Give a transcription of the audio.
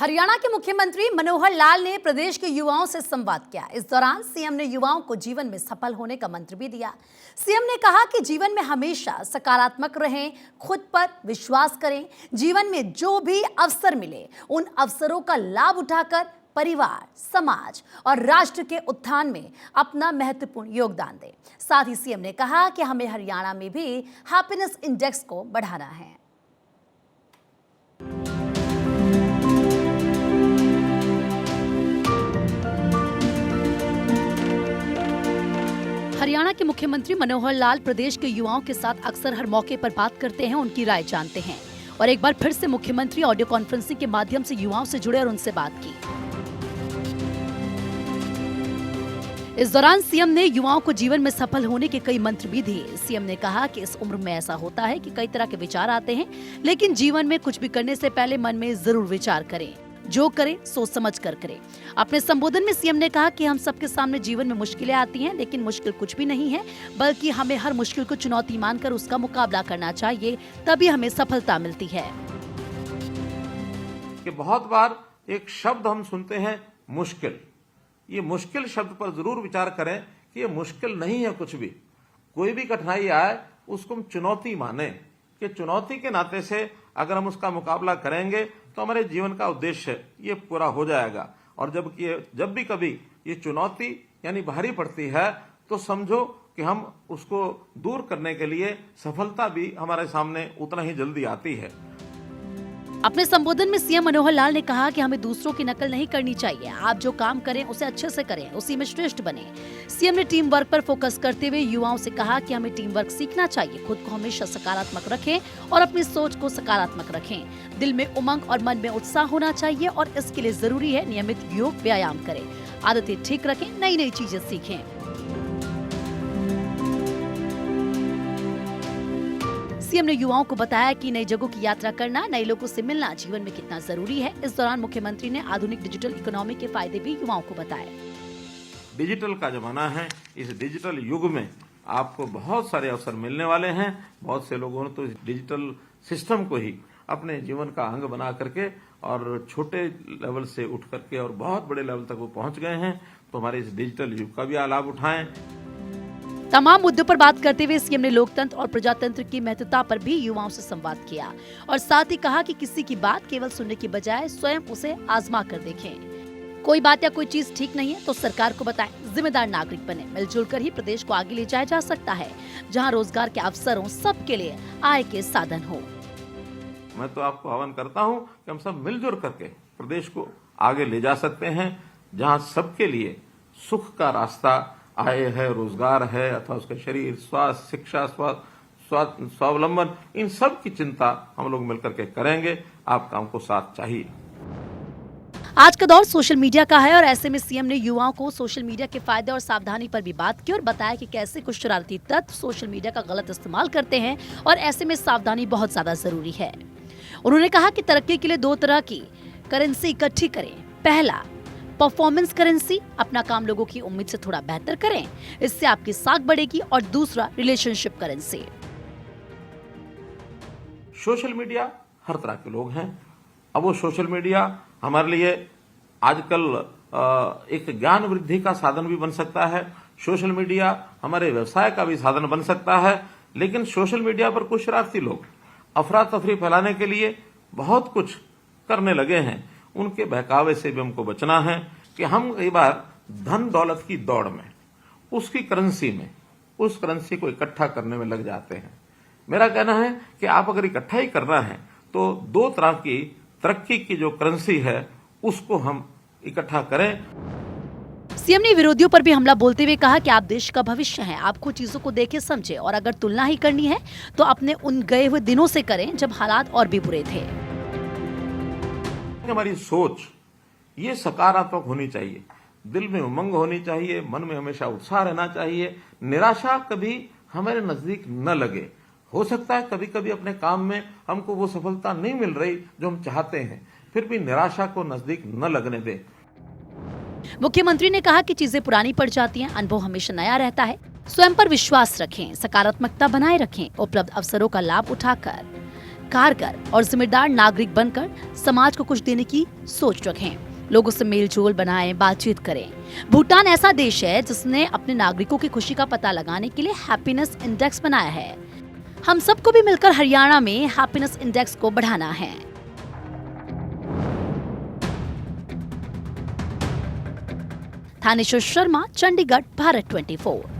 हरियाणा के मुख्यमंत्री मनोहर लाल ने प्रदेश के युवाओं से संवाद किया। इस दौरान सीएम ने युवाओं को जीवन में सफल होने का मंत्र भी दिया। सीएम ने कहा कि जीवन में हमेशा सकारात्मक रहें, खुद पर विश्वास करें, जीवन में जो भी अवसर मिले उन अवसरों का लाभ उठाकर परिवार, समाज और राष्ट्र के उत्थान में अपना महत्वपूर्ण योगदान दें। साथ ही सीएम ने कहा कि हमें हरियाणा में भी हैप्पीनेस इंडेक्स को बढ़ाना है। हरियाणा के मुख्यमंत्री मनोहर लाल प्रदेश के युवाओं के साथ अक्सर हर मौके पर बात करते हैं, उनकी राय जानते हैं और एक बार फिर से मुख्यमंत्री ऑडियो कॉन्फ्रेंसिंग के माध्यम से युवाओं से जुड़े और उनसे बात की। इस दौरान सीएम ने युवाओं को जीवन में सफल होने के कई मंत्र भी दिए। सीएम ने कहा कि इस उम्र में ऐसा होता है कि कई तरह के विचार आते हैं, लेकिन जीवन में कुछ भी करने से पहले मन में जरूर विचार करें। जो करें सोच समझ कर करें। अपने संबोधन में सीएम ने कहा कि हम सबके सामने जीवन में मुश्किलें आती हैं, लेकिन मुश्किल कुछ भी नहीं है, बल्कि हमें हर मुश्किल को चुनौती मानकर उसका मुकाबला करना चाहिए, तभी हमें सफलता मिलती है। कि बहुत बार एक शब्द हम सुनते हैं मुश्किल, ये मुश्किल शब्द पर जरूर विचार करें कि ये मुश्किल नहीं है कुछ भी। कोई भी कठिनाई आए उसको हम चुनौती माने कि चुनौती के नाते से अगर हम उसका मुकाबला करेंगे तो हमारे जीवन का उद्देश्य ये पूरा हो जाएगा। और जब भी कभी ये चुनौती यानी भारी पड़ती है तो समझो कि हम उसको दूर करने के लिए सफलता भी हमारे सामने उतना ही जल्दी आती है। अपने संबोधन में सीएम मनोहर लाल ने कहा कि हमें दूसरों की नकल नहीं करनी चाहिए। आप जो काम करें उसे अच्छे से करें, उसी में श्रेष्ठ बने। सीएम ने टीम वर्क पर फोकस करते हुए युवाओं से कहा कि हमें टीम वर्क सीखना चाहिए, खुद को हमेशा सकारात्मक रखें और अपनी सोच को सकारात्मक रखें। दिल में उमंग और मन में उत्साह होना चाहिए और इसके लिए जरूरी है नियमित योग व्यायाम करें, आदतें ठीक रखें, नई नई चीजें सीखें। सीएम ने युवाओं को बताया कि नई जगहों की यात्रा करना, नए लोगों से मिलना जीवन में कितना जरूरी है। इस दौरान मुख्यमंत्री ने आधुनिक डिजिटल इकोनॉमी के फायदे भी युवाओं को बताए। डिजिटल का जमाना है, इस डिजिटल युग में आपको बहुत सारे अवसर मिलने वाले हैं। बहुत से लोगों ने तो इस डिजिटल सिस्टम को ही अपने जीवन का अंग बना करके और छोटे लेवल से उठ करके और बहुत बड़े लेवल तक वो पहुंच गए हैं। तो हमारे इस डिजिटल युग का भी लाभ उठाएं। तमाम मुद्दों पर बात करते हुए सीएम ने लोकतंत्र और प्रजातंत्र की महत्वता पर भी युवाओं से संवाद किया और साथ ही कहा कि किसी की बात केवल सुनने की बजाय स्वयं उसे आजमा कर देखें। कोई बात या कोई चीज ठीक नहीं है तो सरकार को बताएं, जिम्मेदार नागरिक बने। मिलजुल कर ही प्रदेश को आगे ले जाया जा सकता है, जहां रोजगार के अवसर हो, सबके लिए आय के साधन हो। मैं तो आपको आह्वान करता हूं कि हम सब मिलजुल करके प्रदेश को आगे ले जा सकते हैं, जहां सबके लिए सुख का रास्ता, आय है, रोजगार है, अथवा उसका शरीर, स्वास्थ्य, शिक्षा, स्वावलंबन, इन सब की चिंता हम लोग मिलकर के करेंगे। आपका हमको साथ चाहिए। आज का दौर सोशल मीडिया का है और ऐसे में सीएम ने युवाओं को सोशल मीडिया के फायदे और सावधानी पर भी बात की और बताया कि कैसे कुछ शरारती तत्व सोशल मीडिया का गलत इस्तेमाल करते हैं और ऐसे में सावधानी बहुत ज्यादा जरूरी है। उन्होंने कहा कि तरक्की के लिए दो तरह की करेंसी इकट्ठी करें। पहला, परफॉर्मेंस करेंसी, अपना काम लोगों की उम्मीद से थोड़ा बेहतर करें, इससे आपकी साख बढ़ेगी। और दूसरा, रिलेशनशिप करेंसी। सोशल मीडिया हर तरह के लोग हैं। अब वो सोशल मीडिया हमारे लिए आजकल एक ज्ञान वृद्धि का साधन भी बन सकता है। सोशल मीडिया हमारे व्यवसाय का भी साधन बन सकता है। लेकिन सोशल मीडिया पर कुछ शरारती लोग अफरा तफरी फैलाने के लिए बहुत कुछ करने लगे हैं। उनके बहकावे से भी हमको बचना है कि हम कई बार धन दौलत की दौड़ में उसकी करेंसी में उस करेंसी को इकट्ठा करने में लग जाते हैं। मेरा कहना है कि आप अगर इकट्ठा ही करना है तो दो तरह की तरक्की की जो करेंसी है उसको हम इकट्ठा करें। सीएम ने विरोधियों पर भी हमला बोलते हुए कहा कि आप देश का भविष्य हैं, आप कुछ चीजों को देखे समझे और अगर तुलना ही करनी है तो अपने उन गए हुए दिनों से करें जब हालात और भी बुरे थे। हमारी सोच ये सकारात्मक होनी चाहिए, दिल में उमंग होनी चाहिए, मन में हमेशा उत्साह रहना चाहिए। निराशा कभी हमारे नजदीक न लगे। हो सकता है कभी कभी अपने काम में हमको वो सफलता नहीं मिल रही जो हम चाहते हैं, फिर भी निराशा को नजदीक न लगने दें। मुख्यमंत्री ने कहा कि चीजें पुरानी पड़ जाती हैं, अनुभव हमेशा नया रहता है। स्वयं पर विश्वास रखें, सकारात्मकता बनाए रखें, उपलब्ध अवसरों का लाभ उठाकर कारगर और जिम्मेदार नागरिक बनकर समाज को कुछ देने की सोच रखें। लोगों से मेल जोल बनाएं, बातचीत करें। भूटान ऐसा देश है जिसने अपने नागरिकों की खुशी का पता लगाने के लिए हैप्पीनेस इंडेक्स बनाया है। हम सबको भी मिलकर हरियाणा में हैप्पीनेस इंडेक्स को बढ़ाना है। थानेश्वर शर्मा, चंडीगढ़, भारत 24।